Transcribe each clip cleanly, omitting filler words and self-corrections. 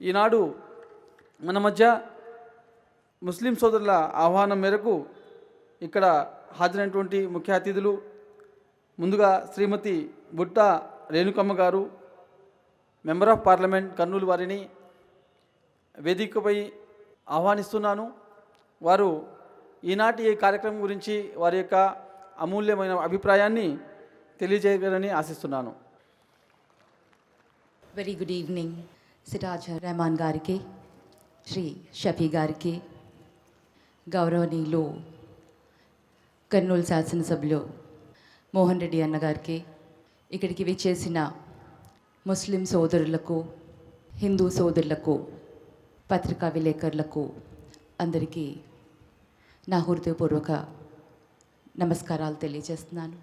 ఈనాడు మన మధ్య ముస్లిం సోదరుల ఆహ్వానం మేరకు ఇక్కడ హాజరైనటువంటి ముఖ్య అతిథులు ముందుగా శ్రీమతి బుట్ట రేణుకమ్మ గారు, మెంబర్ ఆఫ్ పార్లమెంట్ కర్నూలు వారిని వేదికపై ఆహ్వానిస్తున్నాను. వారు ఈనాటి ఈ కార్యక్రమం గురించి వారి యొక్క అమూల్యమైన అభిప్రాయాన్ని తెలియజేయగలని ఆశిస్తున్నాను. Very good evening. Siraj Rehman గారికి, శ్రీ షఫీ గారికి, గౌరవనీయులు కర్నూలు శాసనసభ్యులు మోహన్ రెడ్డి అన్న గారికి, ఇక్కడికి విచ్చేసిన ముస్లిం సోదరులకు, హిందూ సోదరులకు, పత్రికా విలేకరులకు అందరికీ నా హృదయపూర్వక నమస్కారాలు తెలియజేస్తున్నాను.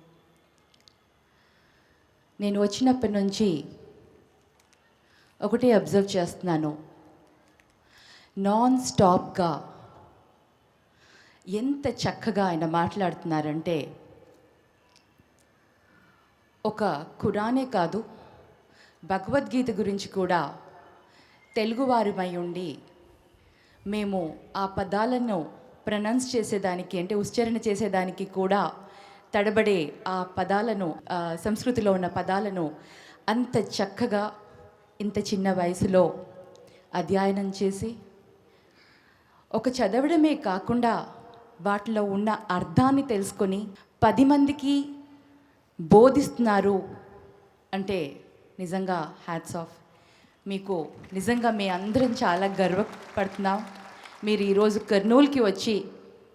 నేను వచ్చినప్పటి నుంచి ఒకటే అబ్జర్వ్ చేస్తున్నాను, నాన్ స్టాప్గా ఎంత చక్కగా ఆయన మాట్లాడుతున్నారంటే, ఒక ఖురానే కాదు భగవద్గీత గురించి కూడా తెలుగువారిమై ఉండి మేము ఆ పదాలను ప్రొనౌన్స్ చేసేదానికి, అంటే ఉచ్చారణ చేసేదానికి కూడా తడబడే ఆ పదాలను, సంస్కృతిలో ఉన్న పదాలను అంత చక్కగా ఇంత చిన్న వయసులో అధ్యయనం చేసి ఒక చదవడమే కాకుండా వాటిలో ఉన్న అర్థాన్ని తెలుసుకొని 10 మందికి బోధిస్తున్నారు అంటే నిజంగా హ్యాట్స్ ఆఫ్. మీకు నిజంగా మీ అందరం చాలా గర్వపడుతున్నాం. మీరు ఈరోజు కర్నూలుకి వచ్చి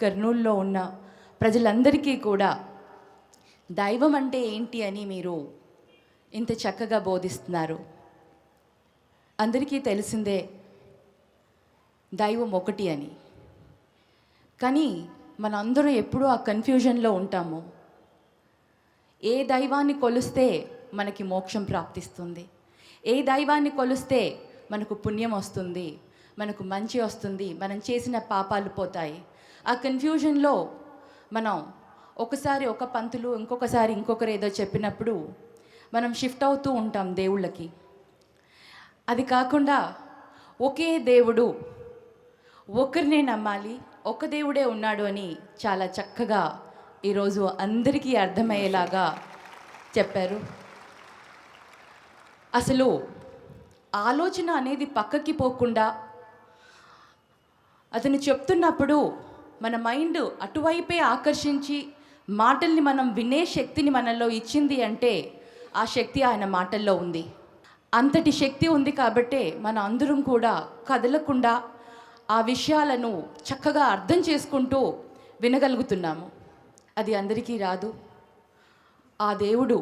కర్నూలులో ఉన్న ప్రజలందరికీ కూడా దైవం అంటే ఏంటి అని మీరు ఇంత చక్కగా బోధిస్తున్నారు. అందరికీ తెలిసిందే దైవం ఒకటి అని, కానీ మనందరం ఎప్పుడూ ఆ కన్ఫ్యూజన్లో ఉంటాము. ఏ దైవాన్ని కొలిస్తే మనకి మోక్షం ప్రాప్తిస్తుంది, ఏ దైవాన్ని కొలిస్తే మనకు పుణ్యం వస్తుంది, మనకు మంచి వస్తుంది, మనం చేసిన పాపాలు పోతాయి. ఆ కన్ఫ్యూజన్లో మనం ఒకసారి ఒక పంతులు, ఇంకొకసారి ఇంకొకరు ఏదో చెప్పినప్పుడు మనం షిఫ్ట్ అవుతూ ఉంటాం దేవుళ్ళకి. అది కాకుండా ఒకే దేవుడు, ఒకరినే నమ్మాలి, ఒక దేవుడే ఉన్నాడు అని చాలా చక్కగా ఈరోజు అందరికీ అర్థమయ్యేలాగా చెప్పారు. అసలు ఆలోచన అనేది పక్కకి పోకుండా అతను చెప్తున్నప్పుడు మన మైండ్ అటువైపే ఆకర్షించి మాటల్ని మనం వినే శక్తిని మనలో ఇచ్చింది అంటే ఆ శక్తి ఆయన మాటల్లో ఉంది. అంతటి శక్తి ఉంది కాబట్టే మన అందరం కూడా కదలకుండా ఆ విషయాలను చక్కగా అర్థం చేసుకుంటూ వినగలుగుతున్నాము. అది అందరికీ రాదు. ఆ దేవుడు,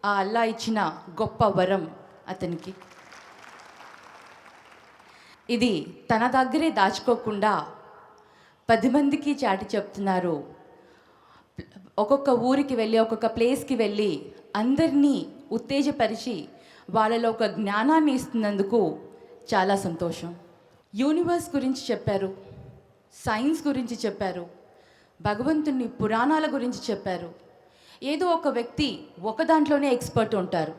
ఆ అల్లా ఇచ్చిన గొప్ప వరం అతనికి. ఇది తన దగ్గరే దాచుకోకుండా 10 మందికి చాటి చెప్తున్నారు. ఒక్కొక్క ఊరికి వెళ్ళి, ఒక్కొక్క ప్లేస్కి వెళ్ళి అందరినీ ఉత్తేజపరిచి వాళ్ళలో ఒక జ్ఞానాన్ని ఇస్తున్నందుకు చాలా సంతోషం. యూనివర్స్ గురించి చెప్పారు, సైన్స్ గురించి చెప్పారు, భగవంతుని పురాణాల గురించి చెప్పారు. ఏదో ఒక వ్యక్తి ఒక దాంట్లోనే ఎక్స్పర్ట్ ఉంటారు.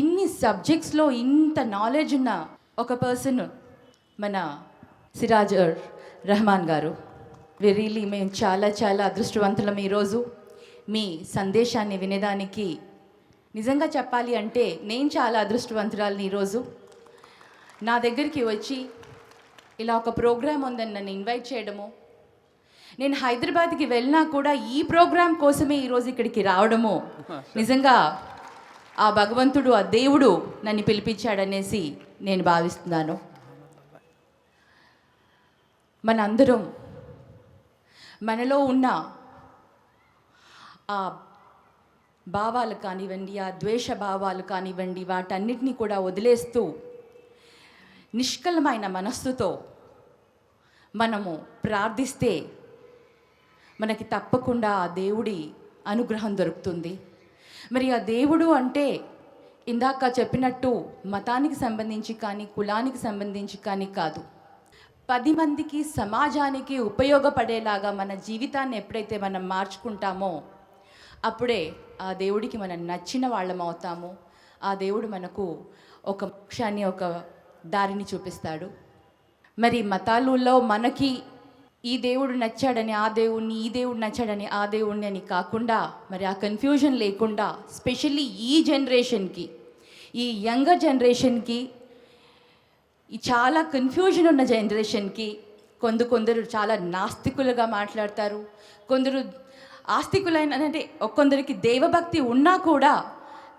ఇన్ని సబ్జెక్ట్స్లో ఇంత నాలెడ్జ్ ఉన్న ఒక పర్సన్ మన సిరాజ్ రెహమాన్ గారు. రియల్లీ మేము చాలా చాలా అదృష్టవంతులం ఈరోజు మీ సందేశాన్ని వినేదానికి. నిజంగా చెప్పాలి అంటే నేను చాలా అదృష్టవంతురాలని. ఈరోజు నా దగ్గరికి వచ్చి ఇలా ఒక ప్రోగ్రాం ఉందని నన్ను ఇన్వైట్ చేయడము, నేను హైదరాబాద్కి వెళ్ళినా కూడా ఈ ప్రోగ్రాం కోసమే ఈరోజు ఇక్కడికి రావడము, నిజంగా ఆ భగవంతుడు, ఆ దేవుడు నన్ను పిలిపించాడనేసి నేను భావిస్తున్నాను. మనందరం మనలో ఉన్న ఆ భావాలు కానివ్వండి, ఆ ద్వేష భావాలు కానివ్వండి, వాటన్నిటినీ కూడా వదిలేస్తూ నిష్కలమైన మనస్సుతో మనము ప్రార్థిస్తే మనకి తప్పకుండా ఆ దేవుడి అనుగ్రహం దొరుకుతుంది. మరి ఆ దేవుడు అంటే ఇందాక చెప్పినట్టు మతానికి సంబంధించి కానీ, కులానికి సంబంధించి కానీ కాదు. 10 మందికి, సమాజానికి ఉపయోగపడేలాగా మన జీవితాన్ని ఎప్పుడైతే మనం మార్చుకుంటామో అప్పుడే ఆ దేవుడికి మనం నచ్చిన వాళ్ళం అవుతాము. ఆ దేవుడు మనకు ఒక మోక్షాన్ని, ఒక దారిని చూపిస్తాడు. మరి మతాలలో మనకి ఈ దేవుడు నచ్చాడని ఆ దేవుణ్ణి, ఈ దేవుడు నచ్చాడని ఆ దేవుణ్ణి అని కాకుండా, మరి ఆ కన్ఫ్యూజన్ లేకుండా స్పెషల్లీ ఈ జనరేషన్కి, ఈ యంగర్ జనరేషన్కి, ఈ చాలా కన్ఫ్యూజన్ ఉన్న జనరేషన్కి కొందరు చాలా నాస్తికులుగా మాట్లాడతారు, కొందరు ఆస్తికులైన అంటే కొందరికి దేవభక్తి ఉన్నా కూడా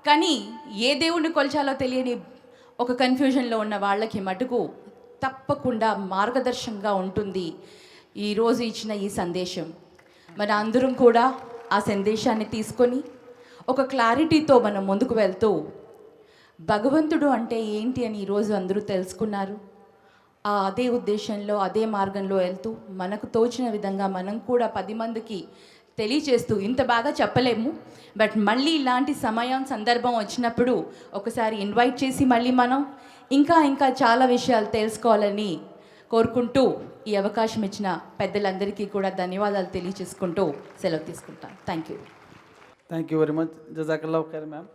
కానీ ఏ దేవుణ్ణి కొల్చాలో తెలియని ఒక కన్ఫ్యూజన్లో ఉన్న వాళ్ళకి మటుకు తప్పకుండా మార్గదర్శకంగా ఉంటుంది ఈరోజు ఇచ్చిన ఈ సందేశం. మన అందరం కూడా ఆ సందేశాన్ని తీసుకొని ఒక క్లారిటీతో మనం ముందుకు వెళ్తూ భగవంతుడు అంటే ఏంటి అని ఈరోజు అందరూ తెలుసుకున్నారు. అదే ఉద్దేశంలో అదే మార్గంలో వెళ్తూ మనకు తోచిన విధంగా మనం కూడా 10 మందికి తెలియచేస్తూ, ఇంత బాగా చెప్పలేము బట్ మళ్ళీ ఇలాంటి సమయం సందర్భం వచ్చినప్పుడు ఒకసారి ఇన్వైట్ చేసి మళ్ళీ మనం ఇంకా చాలా విషయాలు తెలుసుకోవాలని కోరుకుంటూ ఈ అవకాశం ఇచ్చిన పెద్దలందరికీ కూడా ధన్యవాదాలు తెలియచేసుకుంటూ సెలవు తీసుకుంటాను. Thank you very much. జజాకల్లాహ్ ఖైర్ మ్యామ్.